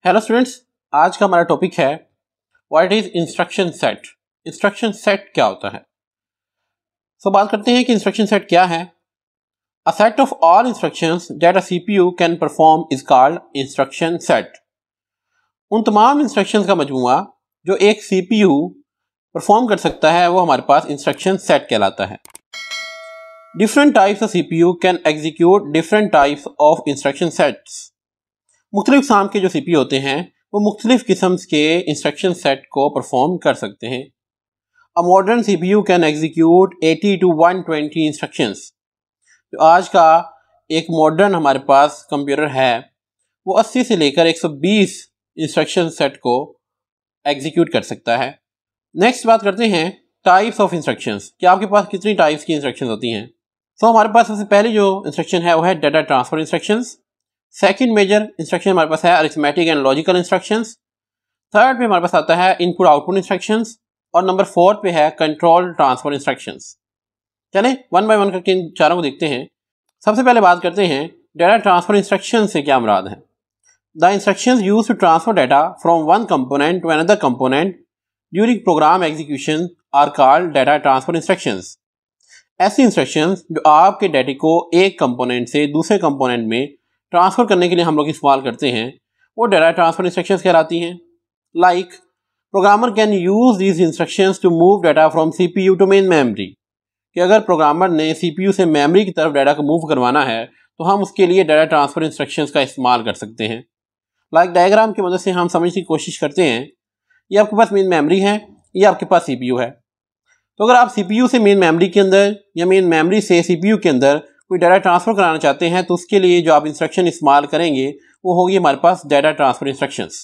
Hello students, आज का हमारा टॉपिक है what is instruction set. Instruction set क्या होता है। बात करते हैं कि इंस्ट्रक्शन सेट क्या है। A set of all instructions that a CPU can perform is called instruction set. उन तमाम इंस्ट्रक्शंस का मजमूआ जो एक सीपीयू परफॉर्म कर सकता है वो हमारे पास इंस्ट्रक्शन सेट कहलाता है। Different types of CPU can execute different types of instruction sets. मुख्तलिफ किस्म के जो सीपीयू होते हैं वो मुख्तलिफ किस्म के इंस्ट्रक्शन सेट को परफॉर्म कर सकते हैं। A modern CPU can execute 80 to 120 instructions. जो आज का एक मॉडर्न हमारे पास कंप्यूटर है वो 80 से लेकर 120 इंस्ट्रक्शन सेट को एग्जीक्यूट कर सकता है। नेक्स्ट बात करते हैं टाइप्स ऑफ इंस्ट्रक्शंस कि आपके पास कितनी टाइप्स की इंस्ट्रक्शंस होती हैं। हमारे पास सबसे पहली जो इंस्ट्रक्शन है वो है data transfer instructions. Second major instruction हमारे पास है arithmetic and logical instructions. Third पे हमारे पास आता है इनपुट आउटपुट इंस्ट्रक्शंस और नंबर फोर्थ पे है कंट्रोल ट्रांसफर इंस्ट्रक्शंस। चलें वन बाय वन करके इन चारों को देखते हैं। सबसे पहले बात करते हैं डाटा ट्रांसफर इंस्ट्रक्शन से क्या मुराद है। The instructions used to transfer data from one component to another component during program execution are called data transfer instructions. ऐसी इंस्ट्रक्शंस जो आपके डाटा को एक कंपोनेंट से दूसरे कंपोनेंट में ट्रांसफ़र करने के लिए हम लोग इस्तेमाल करते हैं वो डाटा ट्रांसफ़र इंस्ट्रक्शंस कहलाती हैं। Like programmer can use these instructions to move data from CPU to main memory. कि अगर प्रोग्रामर ने सीपीयू से मेमोरी की तरफ डाटा को मूव करवाना है तो हम उसके लिए डाटा ट्रांसफ़र इंस्ट्रक्शंस का इस्तेमाल कर सकते हैं। लाइक डायग्राम की मदद से हम समझने की कोशिश करते हैं ये आपके पास मेन मेमोरी है, ये आपके पास सीपीयू है। तो अगर आप सीपीयू से मेन मेमोरी के अंदर या मेन मेमोरी से सीपीयू के अंदर कोई डाटा ट्रांसफ़र कराना चाहते हैं तो उसके लिए जो आप इंस्ट्रक्शन इस्तेमाल करेंगे वो होगी हमारे पास डाटा ट्रांसफ़र इंस्ट्रक्शंस।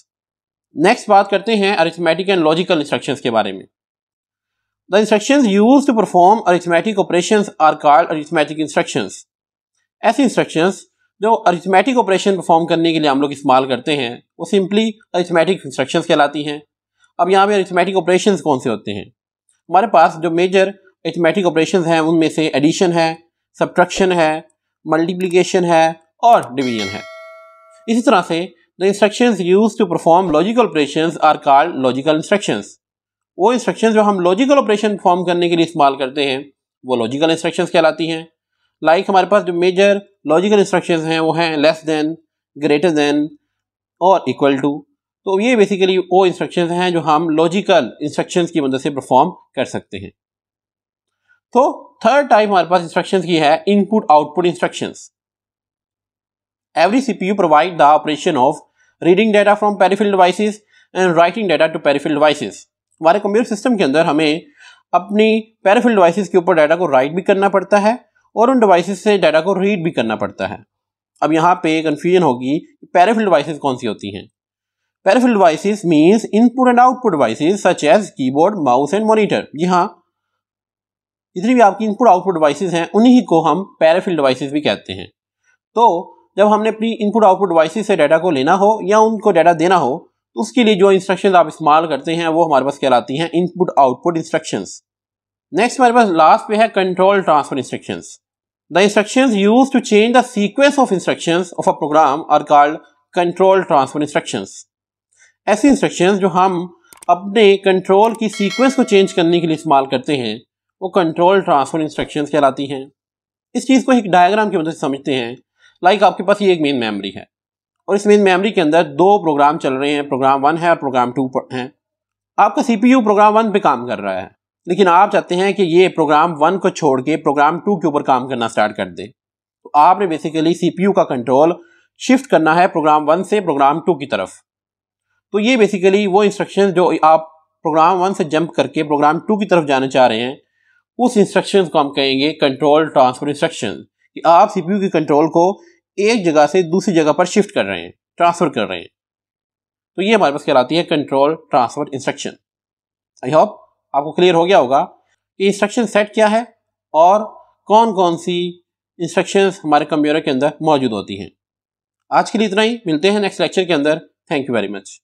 नेक्स्ट बात करते हैं अरिथमेटिक एंड लॉजिकल इंस्ट्रक्शंस के बारे में। The instructions used to perform arithmetic operations are called arithmetic instructions. ऐसी इंस्ट्रक्शंस जो अरिथमेटिक ऑपरेशन परफॉर्म करने के लिए हम लोग इस्तेमाल करते हैं वो सिंपली अरिथमेटिक इंस्ट्रक्शंस कहलाती हैं। अब यहाँ पे अरिथमेटिक ऑपरेशंस कौन से होते हैं। हमारे पास जो मेजर अरिथमेटिक ऑपरेशंस हैं उनमें से एडिशन है, सब्ट्रैक्शन है, मल्टीप्लिकेशन है और डिवीजन है। इसी तरह से the instructions used to perform logical operations are called logical instructions. वो इंस्ट्रक्शंस जो हम लॉजिकल ऑपरेशन परफॉर्म करने के लिए इस्तेमाल करते हैं वो लॉजिकल इंस्ट्रक्शंस कहलाती हैं। लाइक हमारे पास जो मेजर लॉजिकल इंस्ट्रक्शंस हैं वो हैं लेस देन, ग्रेटर देन और इक्वल टू। तो ये बेसिकली वो इंस्ट्रक्शंस हैं जो हम लॉजिकल इंस्ट्रक्शंस की मदद से परफॉर्म कर सकते हैं। तो थर्ड टाइप हमारे पास इंस्ट्रक्शंस की है input output instructions. Every CPU provide the operation of reading data from peripheral devices and writing data to peripheral devices. हमारे कंप्यूटर सिस्टम के अंदर हमें अपनी पेरिफेरल डिवाइसेस के ऊपर डाटा को राइट भी करना पड़ता है और उन डिवाइसेस से डाटा को रीड भी करना पड़ता है। अब यहाँ पे कंफ्यूजन होगी पेरिफेरल डिवाइसेस कौन सी होती हैं। Peripheral devices means input and output devices such as keyboard, mouse and monitor. जी हाँ, जितनी भी आपकी इनपुट आउटपुट डिवाइसेस हैं उन्हीं को हम पेरिफेरल डिवाइसेस भी कहते हैं। तो जब हमने अपनी इनपुट आउटपुट डिवाइसेस से डाटा को लेना हो या उनको डाटा देना हो तो उसके लिए जो इंस्ट्रक्शंस आप इस्तेमाल करते हैं वो हमारे पास कहलाती हैं इनपुट आउटपुट इंस्ट्रक्शंस। नेक्स्ट हमारे पास लास्ट पे है control transfer instructions. The instructions used to change the sequence of instructions of a program are called control transfer instructions. ऐसी इंस्ट्रक्शंस जो हम अपने कंट्रोल की सीक्वेंस को चेंज करने के लिए इस्तेमाल करते हैं वो कंट्रोल ट्रांसफर इंस्ट्रक्शंस कहलाती हैं। इस चीज़ को एक डायग्राम की मदद से समझते हैं। लाइक आपके पास ये एक मेन मेमोरी है और इस मेन मेमोरी के अंदर दो प्रोग्राम चल रहे हैं, प्रोग्राम 1 है और प्रोग्राम 2 है। आपका सीपीयू प्रोग्राम 1 पे काम कर रहा है लेकिन आप चाहते हैं कि ये प्रोग्राम 1 को छोड़ के प्रोग्राम 2 के ऊपर काम करना स्टार्ट कर दे। तो आपने बेसिकली सीपीयू का कंट्रोल शिफ्ट करना है प्रोग्राम 1 से प्रोग्राम 2 की तरफ। तो ये बेसिकली वो इंस्ट्रक्शन जो आप प्रोग्राम 1 से जंप करके प्रोग्राम 2 की तरफ जाना चाह रहे हैं उस इंस्ट्रक्शंस को हम कहेंगे कंट्रोल ट्रांसफर इंस्ट्रक्शन। कि आप सीपीयू की कंट्रोल को एक जगह से दूसरी जगह पर शिफ्ट कर रहे हैं, ट्रांसफर कर रहे हैं। तो ये हमारे पास कहलाती है control transfer instruction. I hope आपको क्लियर हो गया होगा कि इंस्ट्रक्शन सेट क्या है और कौन कौन सी इंस्ट्रक्शंस हमारे कंप्यूटर के अंदर मौजूद होती हैं। आज के लिए इतना ही, मिलते हैं नेक्स्ट लेक्चर के अंदर। Thank you very much.